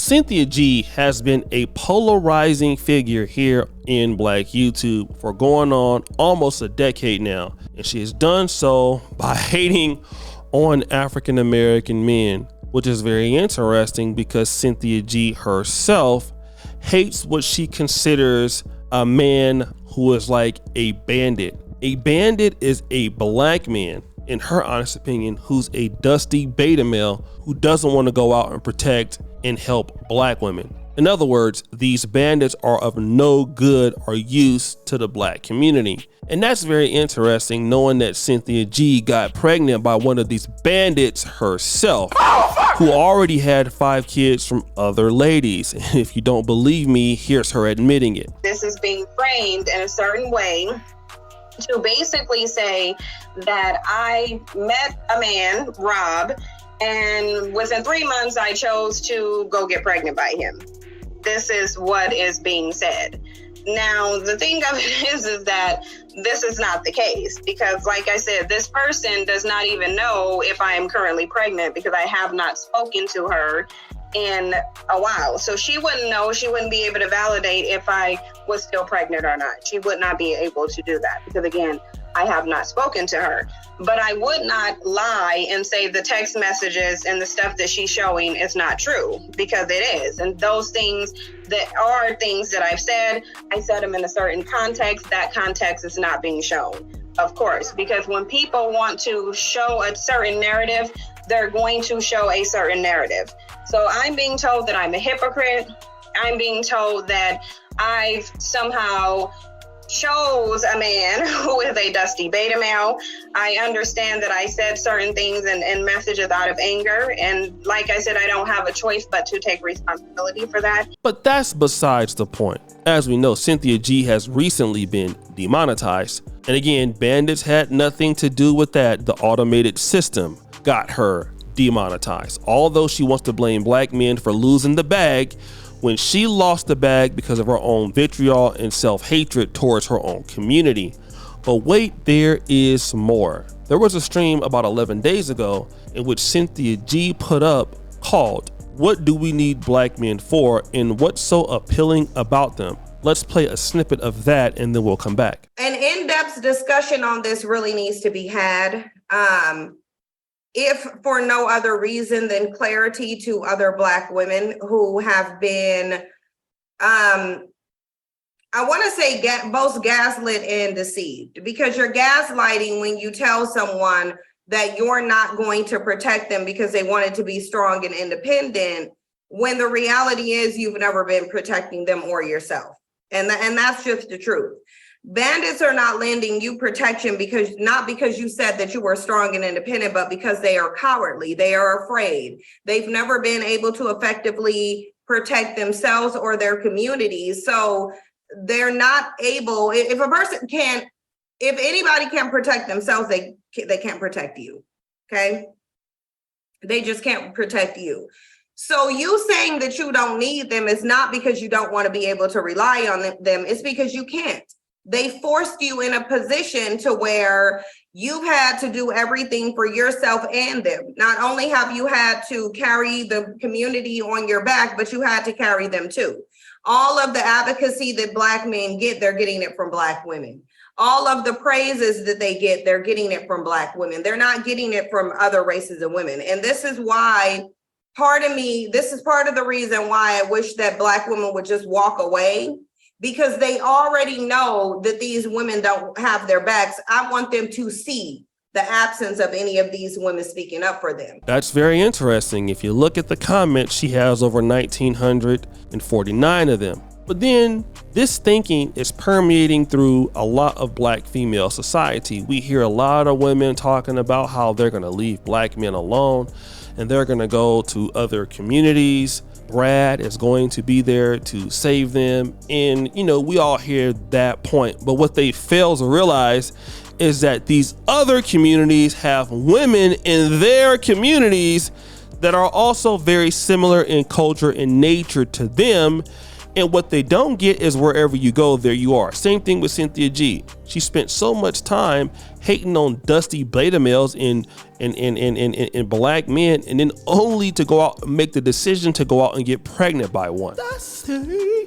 Cynthia G has been a polarizing figure here in Black YouTube for going on almost a decade now, and she has done so by hating on African American men, which is very interesting because Cynthia G herself hates what she considers a man who is like a bandit. A bandit is a black man, in her honest opinion, who's a dusty beta male who doesn't want to go out and protect and help black women. In other words, these bandits are of no good or use to the black community. And that's very interesting, knowing that Cynthia G got pregnant by one of these bandits herself, who already had 5 kids from other ladies. And if you don't believe me, here's her admitting it. This is being framed in a certain way to basically say that I met a man, Rob, and within 3 months I chose to go get pregnant by him. This is what is being said. Now, the thing of it is that this is not the case because, like I said, this person does not even know if I am currently pregnant because I have not spoken to her in a while. So she wouldn't know, she wouldn't be able to validate if I was still pregnant or not. She would not be able to do that because, again, I have not spoken to her. But I would not lie and say the text messages and the stuff that she's showing is not true, because it is. And those things that are things that I've said, I said them in a certain context. That context is not being shown, of course, because when people want to show a certain narrative, they're going to show a certain narrative. So I'm being told that I'm a hypocrite. I'm being told that I've somehow chose a man who is a dusty beta male. I understand that I said certain things and messages out of anger. And like I said, I don't have a choice but to take responsibility for that. But that's besides the point. As we know, Cynthia G has recently been demonetized. And again, bandits had nothing to do with that. The automated system got her demonetized. Although she wants to blame black men for losing the bag, when she lost the bag because of her own vitriol and self-hatred towards her own community. But wait, there is more. There was a stream about 11 days ago in which Cynthia G put up called "What Do We Need Black Men For and What's So Appealing About Them?" Let's play a snippet of that and then we'll come back. An in-depth discussion on this really needs to be had. If for no other reason than clarity to other Black women who have been, I want to say both gaslit and deceived, because you're gaslighting when you tell someone that you're not going to protect them because they wanted to be strong and independent, when the reality is you've never been protecting them or yourself. And that's just the truth. Bandits are not lending you protection not because you said that you were strong and independent, but because they are cowardly. They are afraid. They've never been able to effectively protect themselves or their communities. So they're not able, if anybody can protect themselves, they can't protect you. Okay. They just can't protect you. So you saying that you don't need them is not because you don't want to be able to rely on them. It's because you can't. They forced you in a position to where you've had to do everything for yourself and them. Not only have you had to carry the community on your back, but you had to carry them too. All of the advocacy that Black men get, they're getting it from Black women. All of the praises that they get, they're getting it from Black women. They're not getting it from other races of women. And this is why, this is part of the reason why I wish that Black women would just walk away, because they already know that these women don't have their backs. I want them to see the absence of any of these women speaking up for them. That's very interesting. If you look at the comments, she has over 1,949 of them. But then this thinking is permeating through a lot of Black female society. We hear a lot of women talking about how they're going to leave Black men alone and they're going to go to other communities. Brad is going to be there to save them. And, we all hear that point. But what they fail to realize is that these other communities have women in their communities that are also very similar in culture and nature to them. And what they don't get is wherever you go, there you are. Same thing with Cynthia G. She spent so much time hating on dusty beta males in black men, and then only to go out and make the decision to go out and get pregnant by one.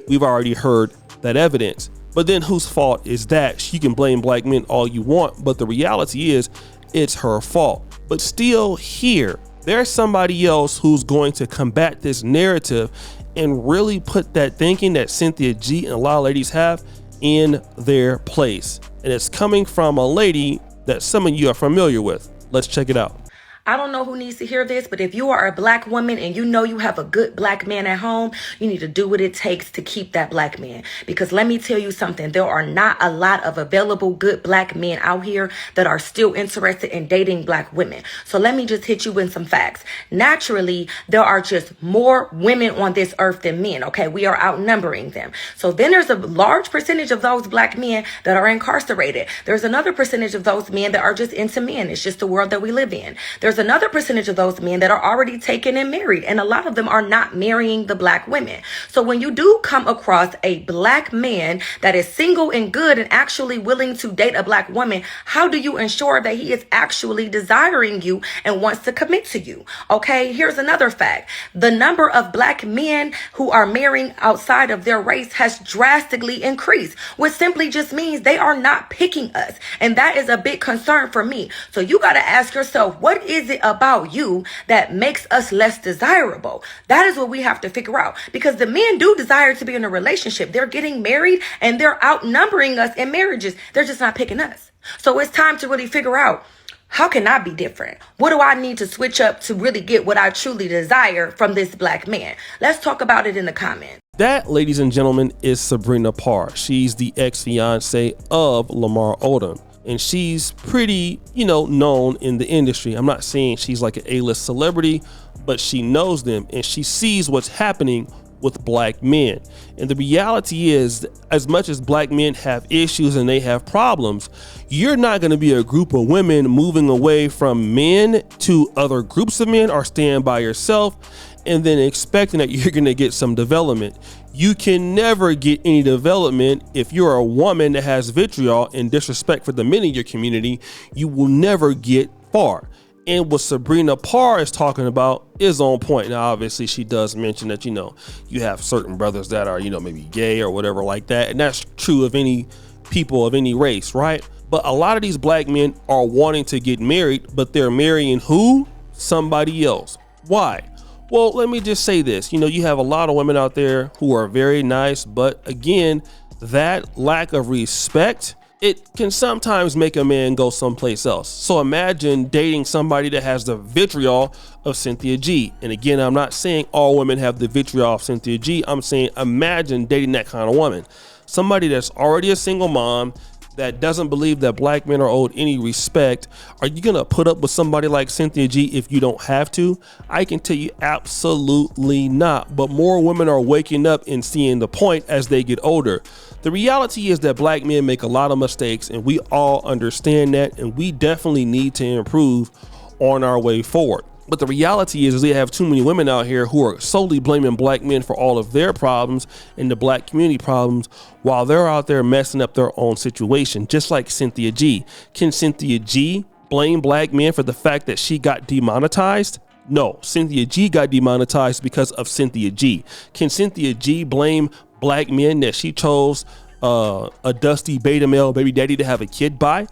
We've already heard that evidence. But then whose fault is that? She can blame black men all you want, but the reality is it's her fault. But still here, there's somebody else who's going to combat this narrative and really put that thinking that Cynthia G and a lot of ladies have in their place. And it's coming from a lady that some of you are familiar with. Let's check it out. I don't know who needs to hear this, but if you are a black woman and you know you have a good black man at home, you need to do what it takes to keep that black man. Because let me tell you something, there are not a lot of available good black men out here that are still interested in dating black women. So let me just hit you with some facts. Naturally, there are just more women on this earth than men, okay? We are outnumbering them. So then there's a large percentage of those black men that are incarcerated. There's another percentage of those men that are just into men. It's just the world that we live in. There's another percentage of those men that are already taken and married, and a lot of them are not marrying the black women. So when you do come across a black man that is single and good and actually willing to date a black woman, how do you ensure that he is actually desiring you and wants to commit to you? Okay, here's another fact. The number of black men who are marrying outside of their race has drastically increased, which simply just means they are not picking us. And that is a big concern for me. So you got to ask yourself, what is it about you that makes us less desirable? That is what we have to figure out, because the men do desire to be in a relationship. They're getting married and they're outnumbering us in marriages. They're just not picking us. So it's time to really figure out, how can I be different? What do I need to switch up to really get what I truly desire from this black man? Let's talk about it in the comments. That, ladies and gentlemen, is Sabrina Parr. She's the ex-fiance of Lamar Odom. And she's pretty, known in the industry. I'm not saying she's like an A-list celebrity, but she knows them and she sees what's happening with black men. And the reality is, as much as black men have issues and they have problems, you're not going to be a group of women moving away from men to other groups of men or staying by yourself and then expecting that you're going to get some development. You can never get any development if you're a woman that has vitriol and disrespect for the men in your community. You will never get far. And what Sabrina Parr is talking about is on point. Now, obviously, she does mention that, you have certain brothers that are, maybe gay or whatever like that. And that's true of any people of any race, right? But a lot of these black men are wanting to get married, but they're marrying who? Somebody else. Why? Well, let me just say this. You have a lot of women out there who are very nice, but again, that lack of respect, it can sometimes make a man go someplace else. So imagine dating somebody that has the vitriol of Cynthia G. And again, I'm not saying all women have the vitriol of Cynthia G. I'm saying imagine dating that kind of woman. Somebody that's already a single mom, that doesn't believe that black men are owed any respect. Are you gonna put up with somebody like Cynthia G if you don't have to? I can tell you absolutely not. But more women are waking up and seeing the point as they get older. The reality is that black men make a lot of mistakes, and we all understand that, and we definitely need to improve on our way forward. But the reality is we have too many women out here who are solely blaming black men for all of their problems and the black community problems, while they're out there messing up their own situation, just like Cynthia G. Can Cynthia G blame black men for the fact that she got demonetized? No, Cynthia G got demonetized because of Cynthia G. Can Cynthia G blame black men that she chose a dusty beta male baby daddy to have a kid by,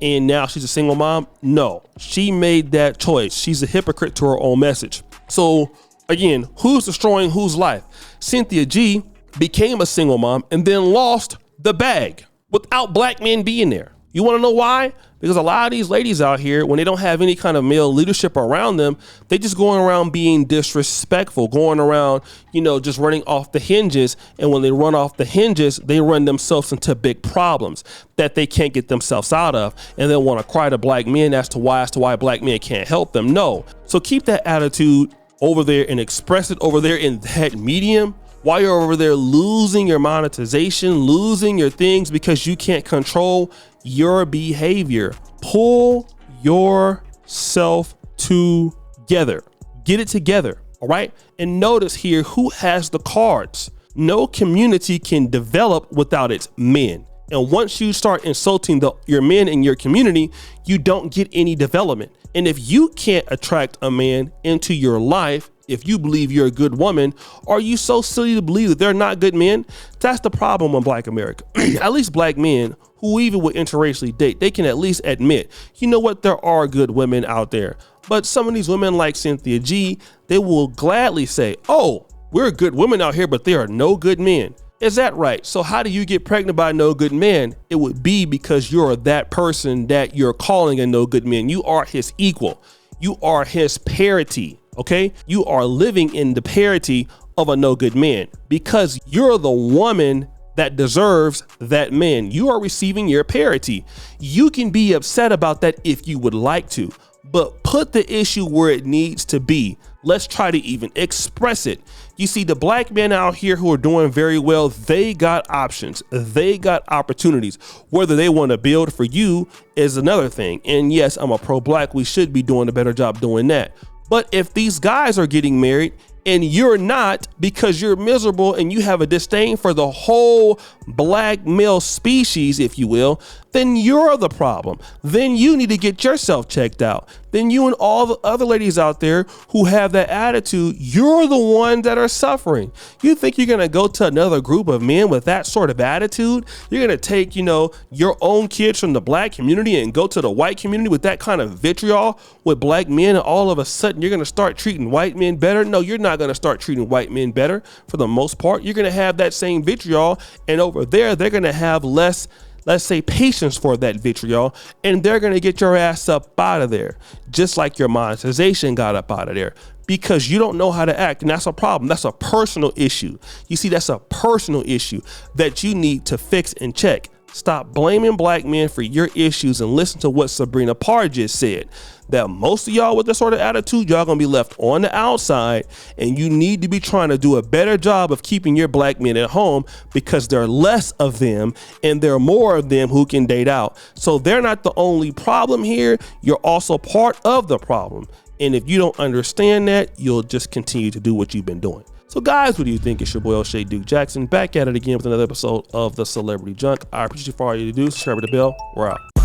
and now she's a single mom? No, she made that choice. She's a hypocrite to her own message. So again, who's destroying whose life? Cynthia G became a single mom and then lost the bag without black men being there. You want to know why? Because a lot of these ladies out here, when they don't have any kind of male leadership around them, they just going around being disrespectful, going around, just running off the hinges. And when they run off the hinges, they run themselves into big problems that they can't get themselves out of, and then want to cry to black men as to why black men can't help them. No. So keep that attitude over there and express it over there in that medium, while you're over there losing your monetization, losing your things because you can't control your behavior. Pull yourself together. Get it together. All right. And notice here who has the cards. No community can develop without its men. And once you start insulting your men in your community, you don't get any development. And if you can't attract a man into your life, if you believe you're a good woman, are you so silly to believe that they're not good men? That's the problem in Black America. At least Black men who even would interracially date, they can at least admit, you know what, there are good women out there. But some of these women like Cynthia G, they will gladly say, oh, we're good women out here, but there are no good men. Is that right? So how do you get pregnant by no good man? It would be because you're that person that you're calling a no good man. You are his equal. You are his parity. Okay, you are living in the parity of a no good man because you're the woman that deserves that man. You are receiving your parity. You can be upset about that if you would like to, but put the issue where it needs to be. Let's try to even express it. You see, the Black men out here who are doing very well, they got options. They got opportunities. Whether they want to build for you is another thing. And yes, I'm a pro-Black. We should be doing a better job doing that. But if these guys are getting married and you're not because you're miserable and you have a disdain for the whole Black male species, if you will, then you're the problem. Then you need to get yourself checked out. Then you and all the other ladies out there who have that attitude, you're the ones that are suffering. You think you're going to go to another group of men with that sort of attitude? You're going to take, your own kids from the Black community and go to the white community with that kind of vitriol with Black men, and all of a sudden you're going to start treating white men better? No, you're not going to start treating white men better for the most part. You're going to have that same vitriol, and over there, they're going to have less, let's say, patience for that vitriol, and they're going to get your ass up out of there, just like your monetization got up out of there, because you don't know how to act. And that's a problem. That's a personal issue. You see, that's a personal issue that you need to fix and check. Stop blaming Black men for your issues and listen to what Sabrina Parr just said, that most of y'all with this sort of attitude, y'all gonna be left on the outside, and you need to be trying to do a better job of keeping your Black men at home, because there are less of them and there are more of them who can date out. So they're not the only problem here. You're also part of the problem. And if you don't understand that, you'll just continue to do what you've been doing. So guys, what do you think? It's your boy O'Shea Duke Jackson, back at it again with another episode of the Celebrity Junk. I appreciate you for all you do. Subscribe to the bell. We're out.